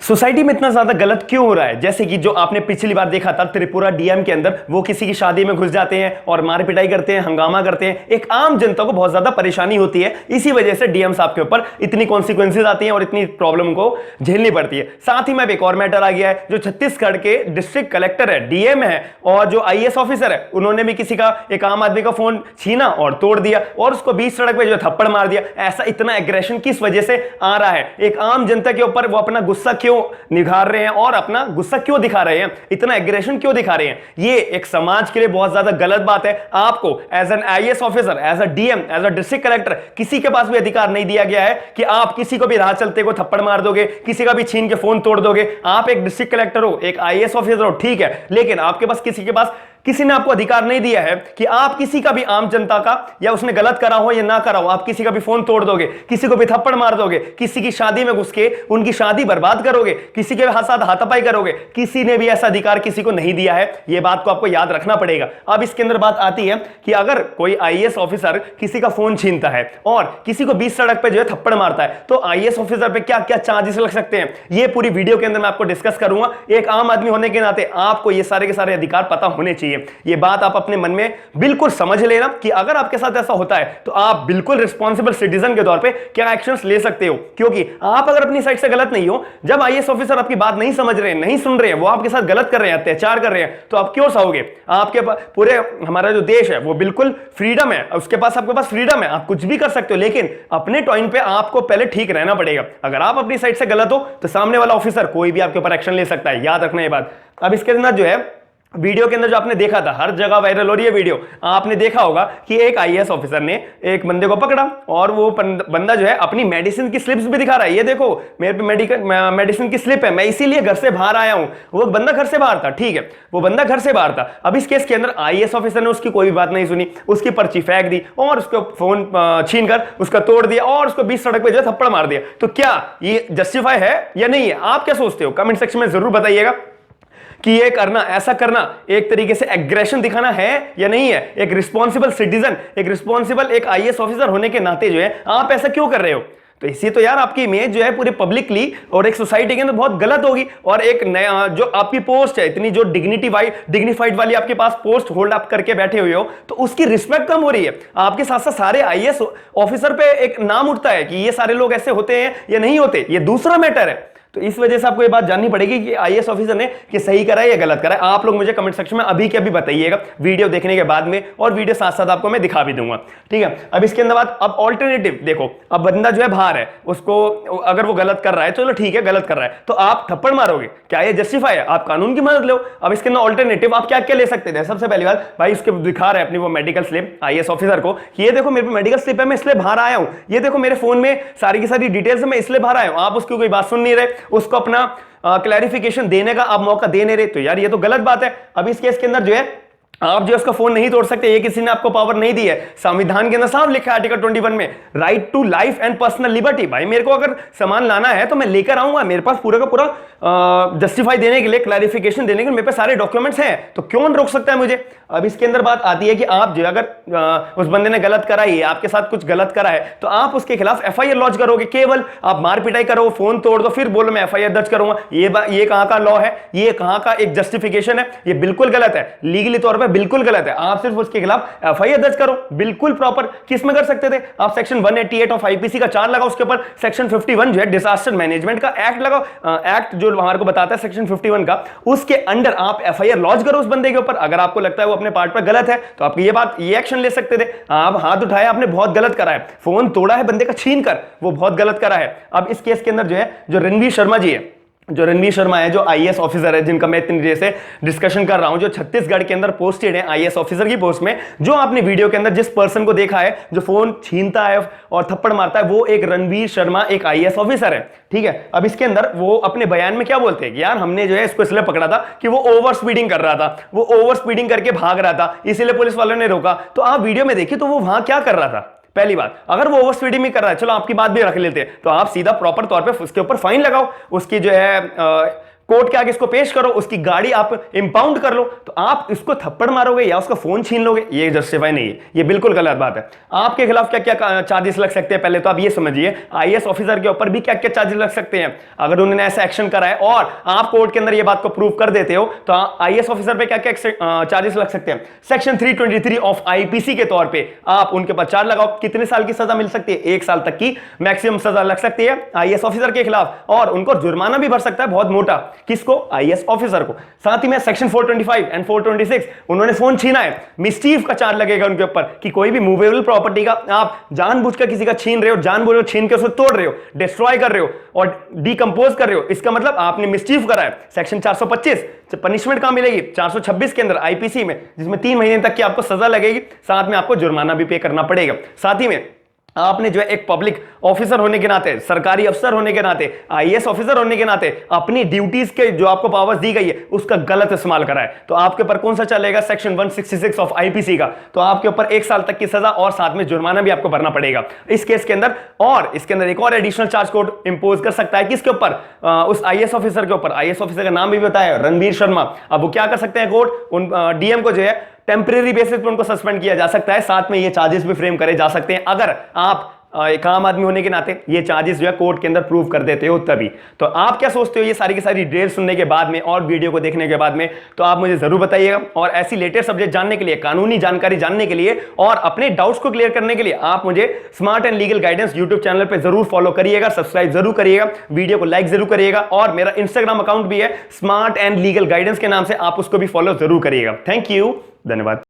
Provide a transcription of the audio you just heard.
Society में इतना ज्यादा गलत क्यों हो रहा है? जैसे कि जो आपने पिछली बार देखा था त्रिपुरा डीएम के अंदर, वो किसी की शादी में घुस जाते हैं और मार पिटाई करते हैं, हंगामा करते हैं। एक आम जनता को बहुत ज्यादा परेशानी होती है, इसी वजह से डीएम साहब के ऊपर इतनी कॉन्सिक्वेंसेज आती हैं और इतनी प्रॉब्लम को झेलनी पड़ती है। साथ ही में एक और मैटर आ गया है, जो छत्तीसगढ़ के डिस्ट्रिक्ट कलेक्टर है, डीएम है और जो आईएएस ऑफिसर है, उन्होंने भी किसी का, एक आम आदमी का फोन छीना और तोड़ दिया और उसको बीच सड़क पे जो थप्पड़ मार दिया। ऐसा इतना एग्रेशन किस वजह से आ रहा है? एक आम जनता के ऊपर वो अपना गुस्सा क्यों निखार रहे हैं और अपना गुस्सा क्यों दिखा रहे हैं, इतना एग्रेशन क्यों दिखा रहे हैं? ये एक समाज के लिए बहुत ज्यादा गलत बात है। आपको as an IAS officer, as a DM, as a district collector, किसी के पास भी अधिकार नहीं दिया गया है कि आप किसी को भी राह चलते को थप्पड़ मार दोगे, किसी का भी छीन के फोन तोड़ दोगे। आप एक डिस्ट्रिक्ट कलेक्टर हो, एक आईएएस ऑफिसर हो, ठीक है, लेकिन आपके पास किसी ने आपको अधिकार नहीं दिया है कि आप किसी का भी आम जनता का, या उसने गलत करा हो या ना करा हो, आप किसी का भी फोन तोड़ दोगे, किसी को भी थप्पड़ मार दोगे, किसी की शादी में घुस के उनकी शादी बर्बाद करोगे, किसी के साथ हाथापाई करोगे। किसी ने भी ऐसा अधिकार किसी को नहीं दिया है, यह बात को आपको याद रखना पड़ेगा। अब इसके अंदर बात आती है कि अगर कोई आईएएस ऑफिसर किसी का फोन छीनता है और किसी को बीच सड़क पर जो है थप्पड़ मारता है, तो आईएएस ऑफिसर पे क्या क्या चार्जेस लग सकते हैं, यह पूरी वीडियो के अंदर मैं आपको डिस्कस करूंगा। एक आम आदमी होने के नाते आपको ये सारे के सारे अधिकार पता होने चाहिए। ये बात आप अपने मन में बिल्कुल समझ लेना कि अगर आपके साथ ऐसा होता है तो आप बिल्कुल रिस्पॉन्सिबल सिटीजन के तौर पे क्या एक्शंस ले सकते हो। क्योंकि आप अगर अपनी साइड से गलत नहीं हो, जब आईएएस ऑफिसर आपकी बात नहीं समझ रहे हैं, नहीं सुन रहे हैं, वो आपके साथ गलत कर रहे हैं, अत्याचार कर रहे हैं, तो आप क्यों सहोगे? आपके पूरे हमारा जो देश है वो बिल्कुल फ्रीडम है, उसके पास, आपके पास फ्रीडम है, आप कुछ भी कर सकते हो, लेकिन अपने टाइम पे आपको पहले ठीक रहना पड़ेगा। अगर आप अपनी साइड से गलत हो तो सामने वाला ऑफिसर कोई भी आपके ऊपर एक्शन ले सकता है, याद रखना ये बात। अब इसके अंदर जो है वीडियो के अंदर जो आपने देखा था, हर जगह वायरल हो रही है वीडियो, आपने देखा होगा कि एक आईएएस ऑफिसर ने एक बंदे को पकड़ा और वो बंदा जो है अपनी मेडिसिन की स्लिप्स भी दिखा रहा है। ये देखो मेरे पे मेडिसिन की स्लिप है, मैं इसीलिए घर से बाहर आया हूं। वो बंदा घर से बाहर था, ठीक है, वो बंदा घर से बाहर था। अब इस केस के अंदर आईएएस ऑफिसर ने उसकी कोई भी बात नहीं सुनी, उसकी पर्ची फेंक दी और उसको फोन छीन कर उसका तोड़ दिया और उसको बीच सड़क पे जो थप्पड़ मार दिया। तो क्या ये जस्टिफाई है या नहीं है? आप क्या सोचते हो? कमेंट सेक्शन में जरूर बताइएगा कि ये करना, ऐसा करना एक तरीके से एग्रेशन दिखाना है या नहीं है? एक रिस्पॉन्सिबल सिटीजन, एक रिस्पॉन्सिबल एक आईएएस ऑफिसर होने के नाते जो है आप ऐसा क्यों कर रहे हो? तो इसी तो यार आपकी इमेज जो है पूरे पब्लिकली और एक सोसाइटी के अंदर बहुत गलत होगी। और एक नया जो आपकी पोस्ट है, इतनी जो डिग्निफाइड वाली आपके पास पोस्ट होल्ड अप करके बैठे हुए हो, तो उसकी रिस्पेक्ट कम हो रही है। आपके साथ साथ सारे आईएएस ऑफिसर पे एक नाम उठता है कि ये सारे लोग ऐसे होते हैं या नहीं होते, ये दूसरा मैटर है। तो इस वजह से आपको ये बात जाननी पड़ेगी कि आईएएस ऑफिसर ने कि सही करा है या गलत करा है। आप लोग मुझे कमेंट सेक्शन में अभी के अभी बताइएगा, वीडियो देखने के बाद में, और वीडियो साथ साथ आपको मैं दिखा भी दूंगा, ठीक है। अब इसके अंदर बात, अब ऑल्टरनेटिव देखो, अब बंदा जो है बाहर है, उसको अगर वो गलत कर रहा है, चलो ठीक है गलत कर रहा है, तो आप थप्पड़ मारोगे, क्या ये जस्टिफाई है? आप कानून की मदद लो। अब इसके अंदर ऑल्टरनेटिव आप क्या क्या ले सकते थे? सबसे पहली बात, भाई उसके दिखा रहे अपनी वो मेडिकल स्लिप आईएएस ऑफिसर को कि ये देखो मेरे मेडिकल स्लिप है, मैं इसलिए बाहर आया हूं, ये देखो मेरे फोन में सारी की सारी डिटेल्स है, मैं इसलिए बाहर आया हूं। आप उसकी कोई बात सुन नहीं रहे, उसको अपना क्लैरिफिकेशन देने का आप मौका दे नहीं रहे, तो यार ये तो गलत बात है। अब इस केस के अंदर जो है आप जो उसका फोन नहीं तोड़ सकते, ये किसी ने आपको पावर नहीं दी है। संविधान के अंदर साफ लिखा है आर्टिकल 21 में, right to life and personal liberty. भाई मेरे को अगर सामान लाना है तो मैं लेकर आऊंगा, मेरे पास पूरा का पूरा जस्टिफाई देने के लिए, क्लैरिफिकेशन देने के लिए मेरे पास सारे डॉक्यूमेंट्स हैं, तो कौन रोक सकता है मुझे? अब इसके अंदर बात आती है कि आप जो अगर उस बंदे ने गलत करा है, आपके साथ कुछ गलत करा है, तो आप उसके खिलाफ एफआईआर लॉन्च करोगे। केवल आप मार पिटाई करो, फोन तोड़ दो, फिर बोलो मैं एफआईआर दर्ज करूंगा, ये कहां का लॉ है? ये कहां का एक जस्टिफिकेशन है? ये बिल्कुल गलत है, लीगली तौर पर बिल्कुल गलत है। आप सिर्फ उसके खिलाफ एफआईआर दर्ज करो, बिल्कुल प्रॉपर। किस में कर सकते थे आप? सेक्शन 188 ऑफ आईपीसी का 4 लगाओ, उसके ऊपर सेक्शन 51 जो है डिजास्टर मैनेजमेंट का एक्ट लगाओ, एक्ट जो हमारे को बताता है सेक्शन 51 का, उसके अंडर आप एफआईआर लॉन्च करो उस बंदे के ऊपर। अगर आपको लगता है वो अपने पार्ट पर गलत है तो आप ये एक्शन ले सकते थे। आप हाथ उठाया, आपने बहुत गलत करा है, फोन तोड़ा है बंदे का छीन कर, वो बहुत गलत करा है। अब इस केस के अंदर जो है, जो रणवीर शर्मा जी है, जो रणवीर शर्मा है, जो आईएएस ऑफिसर है, जिनका मैं इतनी देर से डिस्कशन कर रहा हूं, जो छत्तीसगढ़ के अंदर पोस्टेड है आईएएस ऑफिसर की पोस्ट में, जो आपने वीडियो के अंदर जिस पर्सन को देखा है जो फोन छीनता है और थप्पड़ मारता है, वो एक रणवीर शर्मा एक आईएएस ऑफिसर है, ठीक है। अब इसके अंदर वो अपने बयान में क्या बोलते हैं कि यार हमने जो है इसको इसलिए पकड़ा था कि वो ओवर स्पीडिंग कर रहा था, वो ओवर स्पीडिंग करके भाग रहा था, इसीलिए पुलिस वालों ने रोका। तो आप वीडियो में देखिए तो वो वहां क्या कर रहा था? पहली बात, अगर वो ओवर स्पीडिंग में कर रहा है, चलो आपकी बात भी रख लेते हैं, तो आप सीधा प्रॉपर तौर पे उसके ऊपर फाइन लगाओ, उसकी जो है कोर्ट के आगे इसको पेश करो, उसकी गाड़ी आप इंपाउंड कर लो, तो आप इसको थप्पड़ मारोगे या उसका फोन छीन लोगे, ये जस्टिफाई नहीं है, ये बिल्कुल गलत बात है। आपके खिलाफ क्या क्या चार्जेस लग सकते हैं, पहले तो आप ये समझिए आईएएस ऑफिसर के ऊपर भी क्या क्या चार्जेस लग सकते हैं अगर उन्होंने ऐसा एक्शन करा है और आप कोर्ट के अंदर ये बात को प्रूव कर देते हो, तो आईएएस ऑफिसर पे क्या क्या चार्जेस लग सकते हैं। सेक्शन 323 ऑफ आईपीसी के तौर पे आप उनके ऊपर चार्ज लगाओ, कितने साल की सजा मिल सकती है, 1 साल तक की मैक्सिमम सजा लग सकती है आईएएस ऑफिसर के खिलाफ, और उनको जुर्माना भी भर सकता है बहुत मोटा, किसको, आईएएस ऑफिसर को। साथ ही में सेक्शन 425 एंड 426, उन्होंने फोन छीना है, मिसचीफ का चार्ज लगेगा उनके ऊपर कि कोई भी मूवेबल प्रॉपर्टी का आप जानबूझकर किसी का छीन रहे हो, जानबूझकर छीन के उसे तोड़ रहे हो, डिस्ट्रॉय कर रहे हो और डीकंपोज कर रहे हो, इसका मतलब आपने मिसचीफ करा है। सेक्शन 425 पनिशमेंट कहां मिलेगी, 426 के अंदर आईपीसी में, जिसमें 3 महीने तक की आपको सजा लगेगी, साथ में आपको जुर्माना भी पे करना पड़ेगा। साथ ही में आपने जो है एक पब्लिक ऑफिसर होने के नाते, सरकारी अफसर होने के नाते, आईएएस ऑफिसर होने के नाते अपनी ड्यूटीज के जो आपको पावर्स दी गई है उसका गलत इस्तेमाल करा है, तो आपके ऊपर कौन सा चलेगा, सेक्शन 166 ऑफ आईपीसी का, तो आपके ऊपर 1 साल तक की सजा और साथ में जुर्माना भी आपको भरना पड़ेगा इस केस के अंदर। और इसके अंदर एक और एडिशनल चार्ज कोर्ट इंपोज कर सकता है किसके ऊपर, उस आईएएस ऑफिसर के ऊपर। आईएएस ऑफिसर का नाम भी बताया, रणबीर शर्मा। अब वो क्या कर सकते हैं कोर्ट, उन डीएम को जो है टेम्परेरी बेसिस पर उनको सस्पेंड किया जा सकता है, साथ में ये चार्जेस भी फ्रेम करे जा सकते हैं अगर आप एक आम आदमी होने के नाते ये चार्जेस जो है कोर्ट के अंदर प्रूव कर देते हो तभी। तो आप क्या सोचते हो ये सारी की सारी डिटेल सुनने के बाद में और वीडियो को देखने के बाद में, तो आप मुझे जरूर बताइएगा। और ऐसी लेटेस्ट सब्जेक्ट जानने के लिए, कानूनी जानकारी जानने के लिए और अपने डाउट्स को क्लियर करने के लिए आप मुझे smart and legal guidance YouTube channel पर जरूर फॉलो करिएगा, सब्सक्राइब जरूर करिएगा, वीडियो को लाइक जरूर करिएगा, और मेरा इंस्टाग्राम अकाउंट भी है स्मार्ट एंड लीगल गाइडेंस के नाम से, आप उसको भी फॉलो जरूर करिएगा। थैंक यू, धन्यवाद।